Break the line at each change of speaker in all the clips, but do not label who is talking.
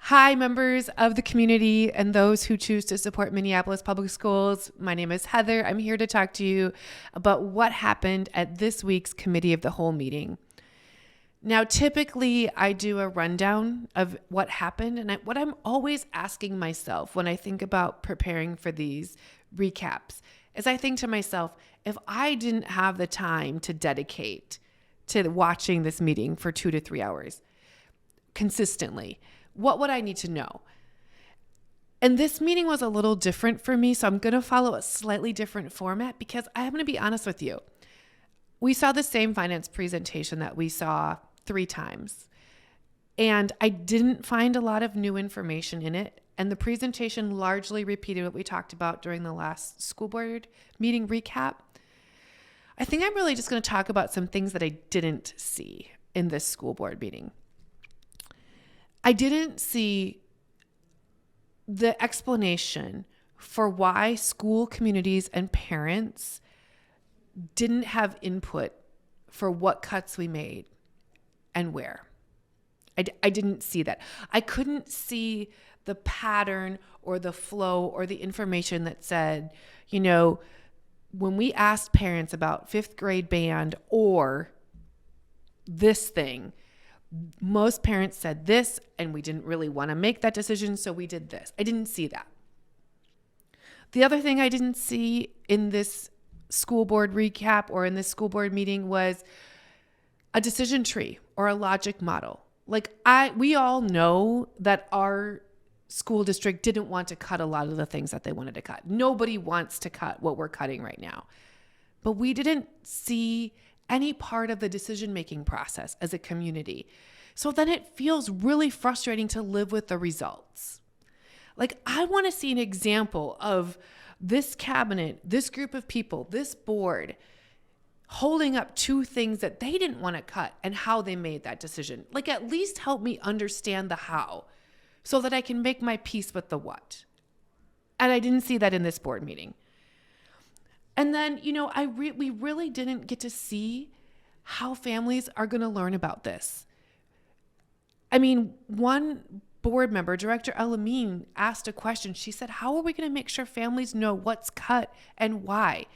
Hi, members of the community and those who choose to support Minneapolis Public Schools. My name is Heather. I'm here to talk to you about what happened at this week's Committee of the Whole meeting. Now, typically, I do a rundown of what happened, and what I'm always asking myself when I think about preparing for these recaps is I think to myself, if I didn't have the time to dedicate to watching this meeting for 2 to 3 hours consistently, what would I need to know? And this meeting was a little different for me, so I'm going to follow a slightly different format because I'm going to be honest with you. We saw the same finance presentation that we saw 3 times, and I didn't find a lot of new information in it, and the presentation largely repeated what we talked about during the last school board meeting recap. I think I'm really just going to talk about some things that I didn't see in this school board meeting. I didn't see the explanation for why school communities and parents didn't have input for what cuts we made and where. I didn't see that. I couldn't see the pattern or the flow or the information that said, when we asked parents about 5th grade band or this thing, most parents said this, and we didn't really want to make that decision, so we did this. I didn't see that. The other thing I didn't see in this school board recap or in this school board meeting was a decision tree or a logic model. We all know that our school district didn't want to cut a lot of the things that they wanted to cut. Nobody wants to cut what we're cutting right now. But we didn't see any part of the decision-making process as a community. So then it feels really frustrating to live with the results. I want to see an example of this cabinet, this group of people, this board holding up 2 things that they didn't want to cut and how they made that decision. At least help me understand the how so that I can make my peace with the what. And I didn't see that in this board meeting. And then, we really didn't get to see how families are going to learn about this. I mean, one board member, Director Elamine, asked a question. She said, how are we going to make sure families know what's cut and why?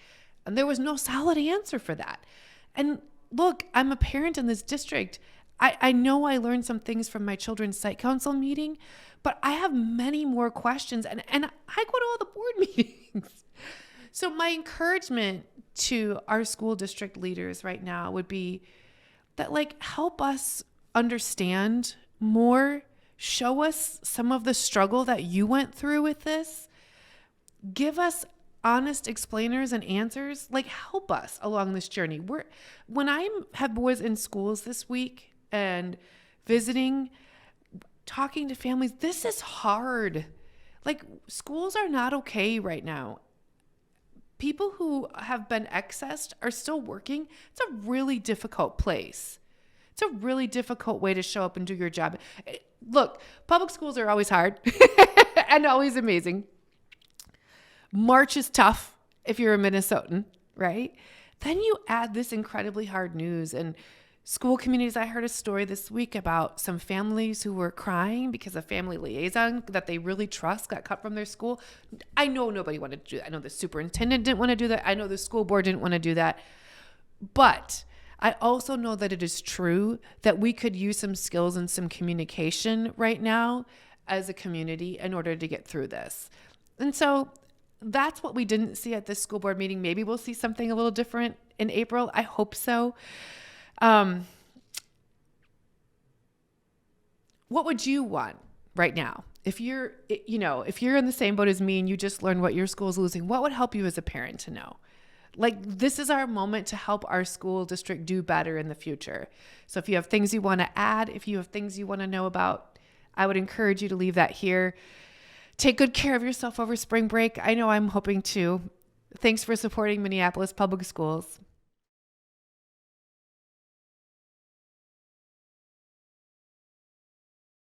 And there was no solid answer for that. And look, I'm a parent in this district. I know I learned some things from my children's site council meeting, but I have many more questions, and I go to all the board meetings. So my encouragement to our school district leaders right now would be that help us understand more, show us some of the struggle that you went through with this, give us honest explainers and answers, help us along this journey. When I have boys in schools this week and visiting, talking to families, this is hard. Schools are not okay right now. People who have been accessed are still working. It's a really difficult place. It's a really difficult way to show up and do your job. Look, public schools are always hard and always amazing. March is tough if you're a Minnesotan, right? Then you add this incredibly hard news and school communities. I heard a story this week about some families who were crying because a family liaison that they really trust got cut from their school. I know nobody wanted to do that. I know the superintendent didn't want to do that. I know the school board didn't want to do that. But I also know that it is true that we could use some skills and some communication right now as a community in order to get through this. And so that's what we didn't see at this school board meeting. Maybe we'll see something a little different in April. I hope so. What would you want right now? If you're in the same boat as me and you just learned what your school is losing, what would help you as a parent to know? This is our moment to help our school district do better in the future. So if you have things you want to add, if you have things you want to know about, I would encourage you to leave that here. Take good care of yourself over spring break. I know I'm hoping to. Thanks for supporting Minneapolis Public Schools.